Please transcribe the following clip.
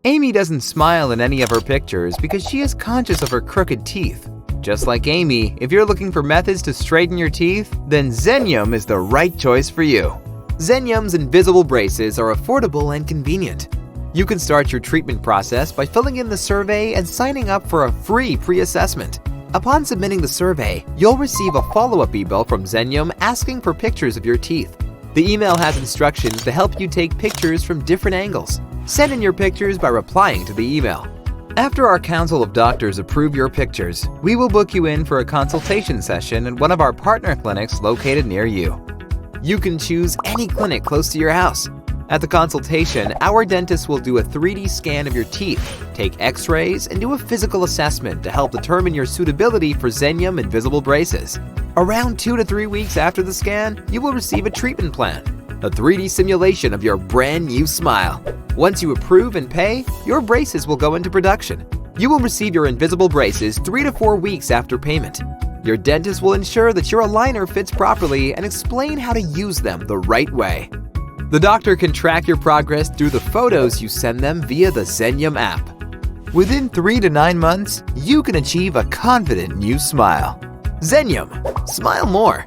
Amy doesn't smile in any of her pictures because she is conscious of her crooked teeth. Just like Amy, if you're looking for methods to straighten your teeth, then Zenyum is the right choice for you. Zenyum's Invisible Braces are affordable and convenient. You can start your treatment process by filling in the survey and signing up for a free pre-assessment. Upon submitting the survey, you'll receive a follow-up email from Zenyum asking for pictures of your teeth. The email has instructions to help you take pictures from different angles. Send in your pictures by replying to the email. After our council of doctors approve your pictures, we will book you in for a consultation session at one of our partner clinics located near you. You can choose any clinic close to your house. At the consultation, our dentist will do a 3D scan of your teeth, take x-rays, and do a physical assessment to help determine your suitability for Zenyum Invisible Braces. Around 2 to 3 weeks after the scan, you will receive a treatment plan, a 3D simulation of your brand new smile. Once you approve and pay, your braces will go into production. You will receive your invisible braces 3 to 4 weeks after payment. Your dentist will ensure that your aligner fits properly and explain how to use them the right way. The doctor can track your progress through the photos you send them via the Zenyum app. Within 3 to 9 months, you can achieve a confident new smile. Zenyum, smile more.